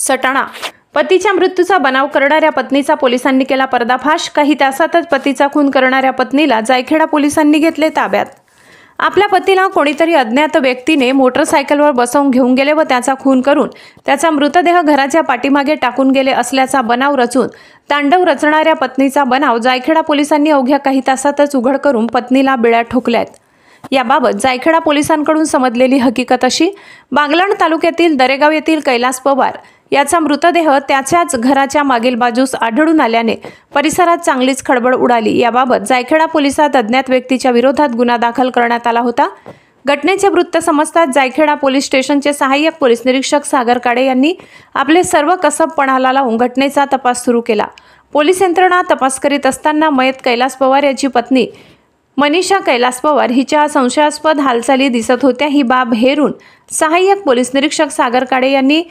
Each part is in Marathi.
सटाणा पतीच्या मृत्यूचा बनाव करणाऱ्या पत्नीचा पोलिसांनी केला पर्दाफाश। काही तासातच पतीचा खून करणाऱ्या पत्नीला जायखेडा पोलिसांनी घेतले ताब्यात। आपल्या पतीला कोणीतरी अज्ञात व्यक्तीने मोटरसायकलवर बसवून घेऊन गेले व त्याचा खून करून त्याचा मृतदेह घराच्या पाठीमागे टाकून गेले असल्याचा बनाव रचून तांडव रचणाऱ्या पत्नीचा बनाव जायखेडा पोलिसांनी अवघ्या काही तासातच उघड करून पत्नीला बिळा ठोकल्यात। याबाबत जायखेडा पोलिसांकडून समजलेली हकीकत अशी, बागलाण तालुक्यातील दरेगाव येथील कैलास पवार याचा मृतदेह त्याच्याच घराच्या मागील बाजूस आढळून आल्याने परिसरात चांगलीच खळबळ उडाली। याबाबत जायखेडा पोलिसात अज्ञात व्यक्तीच्या विरोधात गुन्हा दाखल करण्यात आला होता। घटनेचे वृत्त समजताच जायखेडा पोलीस स्टेशनचे सहाय्यक पोलीस निरीक्षक सागर काळे यांनी आपले सर्व कसब पणाला लावून घटनेचा तपास सुरू केला। पोलीस यंत्रणा तपास करीत असताना मयत कैलास पवार याची पत्नी मनीषा कैलास पवार हिच्या संशयास्पद हालचाली दिसत होत्या। ही बाब हेरून सहाय्यक पोलीस निरीक्षक सागर काळे यांनी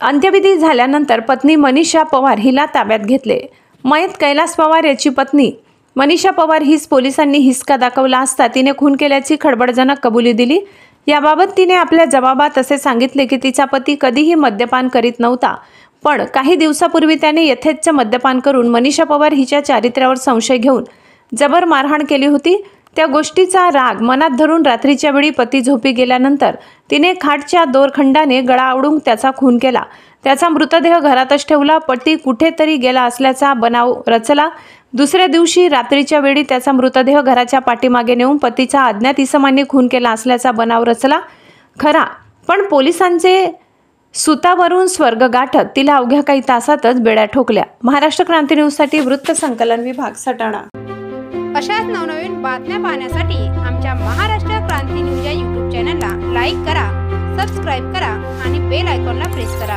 अंत्यविधी झाल्यानंतर पत्नी मनीषा पवार हिला ताब्यात घेतले। मयत कैलास पवार याची पत्नी मनीषा पवार हीच पोलिसांनी हिसका दाखवला असता तिने खून केल्याची खळबळजनक कबुली दिली। याबाबत तिने आपल्या जबाबात असे सांगितले की तिचा पती कधीही मद्यपान करीत नव्हता, पण काही दिवसापूर्वी त्याने यथेच्छ मद्यपान करून मनीषा पवार हिच्या चारित्र्यावर संशय घेऊन जबर मारहाण केली होती। त्या गोष्टीचा राग मनात धरून रात्रीच्या वेळी पती झोपी गेल्यानंतर तिने खाटच्या दोरखंडाने गळा आवळून त्याचा खून केला। त्याचा मृतदेह घरातच ठेवला। पती कुठेतरी गेला असल्याचा बनाव रचला। दुसऱ्या दिवशी रात्रीच्या वेळी त्याचा मृतदेह घराच्या पाठीमागे नेऊन पतीचा अज्ञात इसमांनी खून केला असल्याचा बनाव रचला खरा, पण पोलिसांचे सुतावरून स्वर्ग गाठत तिला अवघ्या काही तासातच बेड्या ठोकल्या। महाराष्ट्र क्रांती न्यूजसाठी वृत्त संकलन विभाग, सटाणा। अशाच नवनवीन बातम्या पाहण्यासाठी आमच्या महाराष्ट्र क्रांती न्यूज या यूट्यूब चॅनलला लाईक करा, सबस्क्राईब करा आणि बेल आयकॉनला प्रेस करा।